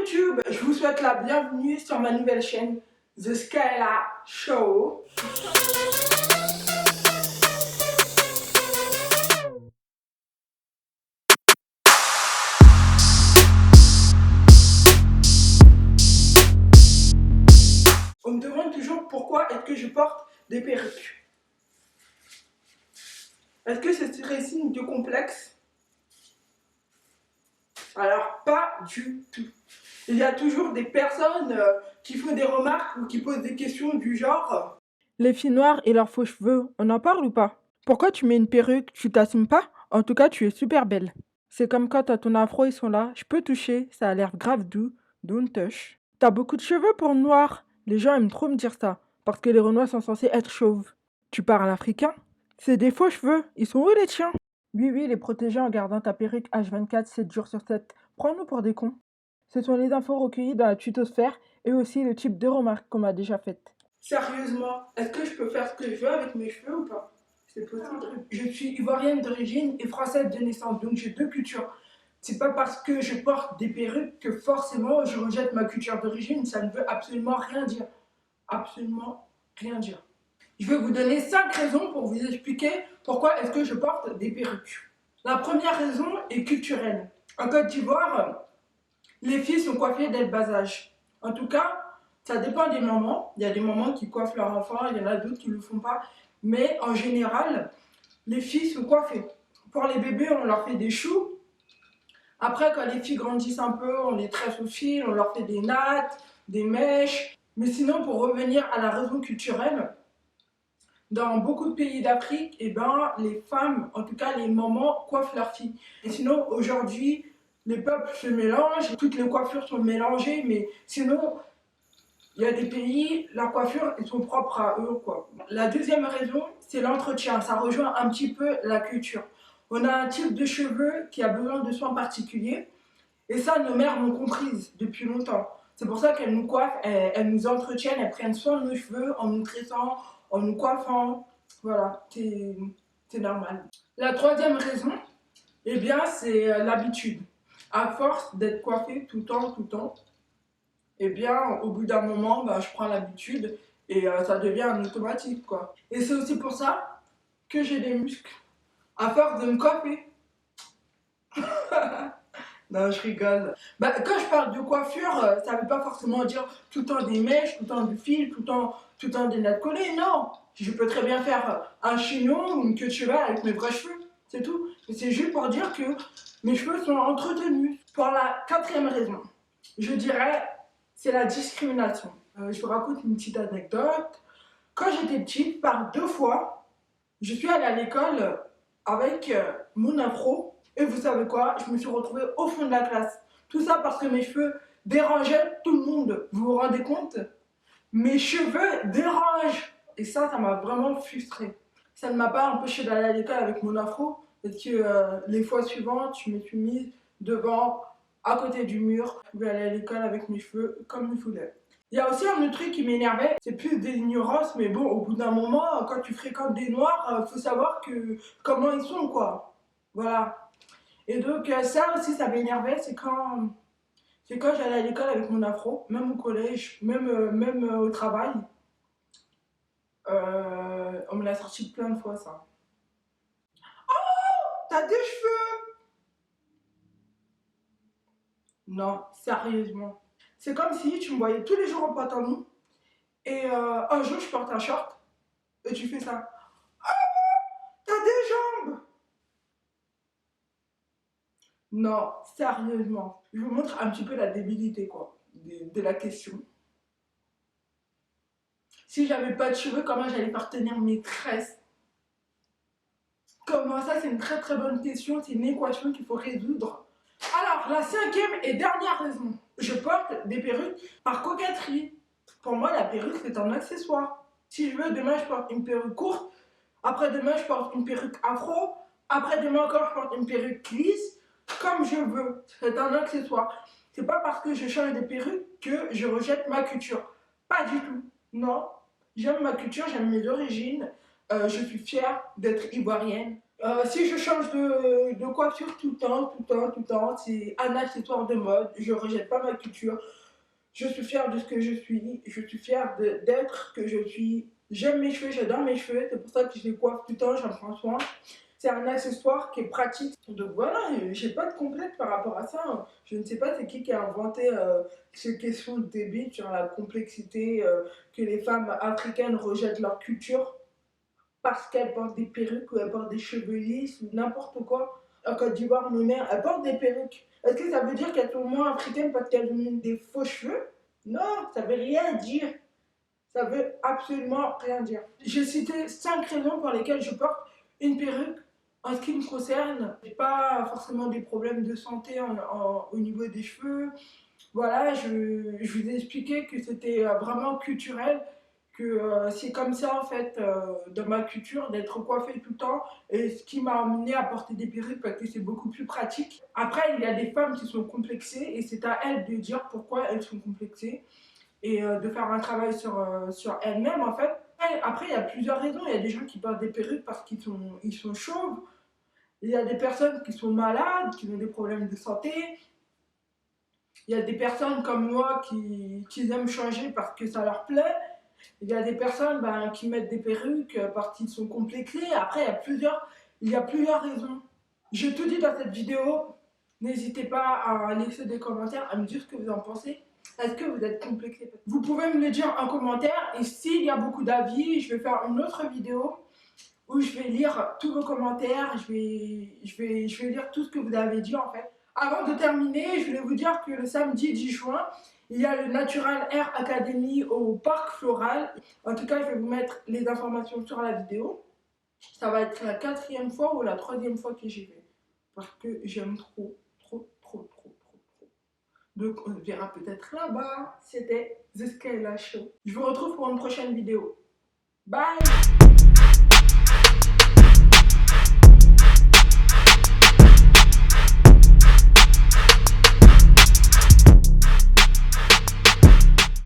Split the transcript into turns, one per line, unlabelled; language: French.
YouTube, je vous souhaite la bienvenue sur ma nouvelle chaîne The Skyla Show. On me demande toujours pourquoi est-ce que je porte des perruques. Est-ce que c'est serait signe de complexe? Alors pas du tout. Il y a toujours des personnes qui font des remarques ou qui posent des questions du genre les filles noires et leurs faux cheveux, on en parle ou pas? Pourquoi tu mets une perruque? Tu t'assumes pas? En tout cas, tu es super belle. C'est comme quand t'as ton afro, ils sont là. Je peux toucher, ça a l'air grave doux. Don't touch. T'as beaucoup de cheveux pour noir. Les gens aiment trop me dire ça. Parce que les Renois sont censés être chauves. Tu parles africain? C'est des faux cheveux. Ils sont où les tiens? Oui, les protéger en gardant ta perruque H24 7 jours sur 7. Prends-nous pour des cons. Ce sont les infos recueillies dans la tutosphère et aussi le type de remarques qu'on m'a déjà faites. Sérieusement, est-ce que je peux faire ce que je veux avec mes cheveux ou pas? C'est possible. Je suis ivoirienne d'origine et française de naissance, donc j'ai deux cultures. C'est pas parce que je porte des perruques que forcément je rejette ma culture d'origine, ça ne veut absolument rien dire. Absolument rien dire. Je vais vous donner 5 raisons pour vous expliquer pourquoi est-ce que je porte des perruques. La première raison est culturelle. En Côte d'Ivoire, les filles sont coiffées dès le bas âge. En tout cas, ça dépend des mamans. Il y a des mamans qui coiffent leur enfant, il y en a d'autres qui ne le font pas. Mais en général, les filles sont coiffées. Pour les bébés, on leur fait des choux. Après, quand les filles grandissent un peu, on les tresse au fil, on leur fait des nattes, des mèches. Mais sinon, pour revenir à la raison culturelle, dans beaucoup de pays d'Afrique, eh ben, les femmes, en tout cas les mamans, coiffent leurs filles. Et sinon, aujourd'hui, les peuples se mélangent, toutes les coiffures sont mélangées, mais sinon, il y a des pays, leurs coiffures, elles sont propres à eux, quoi. La deuxième raison, c'est l'entretien. Ça rejoint un petit peu la culture. On a un type de cheveux qui a besoin de soins particuliers, et ça, nos mères l'ont comprise depuis longtemps. C'est pour ça qu'elles nous coiffent, elles nous entretiennent, elles prennent soin de nos cheveux en nous tressant, en nous coiffant. Voilà, c'est normal. La troisième raison, eh bien, c'est l'habitude. À force d'être coiffée tout le temps, eh bien, au bout d'un moment, bah, je prends l'habitude et ça devient un automatique, quoi. Et c'est aussi pour ça que j'ai des muscles. À force de me coiffer. Non, je rigole. Bah, quand je parle de coiffure, ça veut pas forcément dire tout le temps des mèches, tout le temps du fil, tout le temps des nattes collées. Non, je peux très bien faire un chignon ou une queue de cheval avec mes vrais cheveux. C'est tout. Et c'est juste pour dire que mes cheveux sont entretenus. Pour la quatrième raison, je dirais, c'est la discrimination. Je vous raconte une petite anecdote. Quand j'étais petite, par 2 fois, je suis allée à l'école avec mon afro. Et vous savez quoi? Je me suis retrouvée au fond de la classe. Tout ça parce que mes cheveux dérangeaient tout le monde. Vous vous rendez compte? Mes cheveux dérangent. Et ça m'a vraiment frustrée. Ça ne m'a pas empêché d'aller à l'école avec mon afro. Parce que les fois suivantes, je me suis mise devant, à côté du mur. Je pouvais aller à l'école avec mes cheveux comme je voulais. Il y a aussi un autre truc qui m'énervait, c'est plus de l'ignorance, mais bon, au bout d'un moment, quand tu fréquentes des noirs, faut savoir comment ils sont, quoi. Voilà. Et donc ça aussi, ça m'énervait, c'est quand j'allais à l'école avec mon afro, même au collège, même au travail. On me l'a sorti plein de fois, ça. T'as des cheveux? Non, sérieusement. C'est comme si tu me voyais tous les jours en pantalon, et un jour je porte un short, et tu fais ça. T'as des jambes? Non, sérieusement. Je vous montre un petit peu la débilité, quoi, de la question. Si j'avais pas de cheveux, comment j'allais faire tenir mes tresses? Comment ça? C'est une très bonne question, c'est une équation qu'il faut résoudre. Alors, la cinquième et dernière raison. Je porte des perruques par coquetterie. Pour moi, la perruque, c'est un accessoire. Si je veux, demain, je porte une perruque courte. Après-demain, je porte une perruque afro. Après-demain encore, je porte une perruque lisse. Comme je veux. C'est un accessoire. C'est pas parce que je change de perruque que je rejette ma culture. Pas du tout. Non. J'aime ma culture, j'aime mes origines. Je suis fière d'être ivoirienne. Si je change de coiffure tout le temps, tout le temps, tout le temps, c'est un accessoire de mode. Je rejette pas ma culture. Je suis fière de ce que je suis. Je suis fière d'être que je suis. J'aime mes cheveux, j'adore mes cheveux. C'est pour ça que je les coiffe tout le temps, j'en prends soin. C'est un accessoire qui est pratique. Donc voilà, j'ai pas de complexe par rapport à ça. Je ne sais pas c'est qui a inventé ces questions débiles sur la complexité que les femmes africaines rejettent leur culture parce qu'elles portent des perruques ou elles portent des cheveux lisses ou n'importe quoi. En Côte d'Ivoire, nos mères, elles portent des perruques. Est-ce que ça veut dire qu'elles sont moins africaines parce qu'elles ont des faux cheveux? Non, ça veut rien dire. Ça veut absolument rien dire. J'ai cité 5 raisons pour lesquelles je porte une perruque. En ce qui me concerne, j'ai pas forcément des problèmes de santé au niveau des cheveux. Voilà, je vous ai expliqué que c'était vraiment culturel, que c'est comme ça en fait dans ma culture d'être coiffée tout le temps et ce qui m'a amené à porter des perruques parce que c'est beaucoup plus pratique. Après, il y a des femmes qui sont complexées et c'est à elles de dire pourquoi elles sont complexées et de faire un travail sur elles-mêmes en fait. Après, il y a plusieurs raisons. Il y a des gens qui portent des perruques parce ils sont chauves. Il y a des personnes qui sont malades, qui ont des problèmes de santé. Il y a des personnes comme moi qui aiment changer parce que ça leur plaît. Il y a des personnes qui mettent des perruques parce qu'ils sont complexés. Après, il y a plusieurs raisons. J'ai tout dit dans cette vidéo. N'hésitez pas à laisser des commentaires, à me dire ce que vous en pensez. Est-ce que vous êtes complexé? Vous pouvez me le dire en commentaire. Et s'il y a beaucoup d'avis, je vais faire une autre vidéo où je vais lire tous vos commentaires. Je vais lire tout ce que vous avez dit en fait. Avant de terminer, je voulais vous dire que le samedi 10 juin, il y a le Natural Hair Academy au Parc Floral. En tout cas, je vais vous mettre les informations sur la vidéo. Ça va être la 4e fois ou la 3e fois que j'y vais. Parce que j'aime trop, trop, trop, trop, trop, trop. Donc, on se verra peut-être là-bas. C'était The Skyla Show. Je vous retrouve pour une prochaine vidéo. Bye!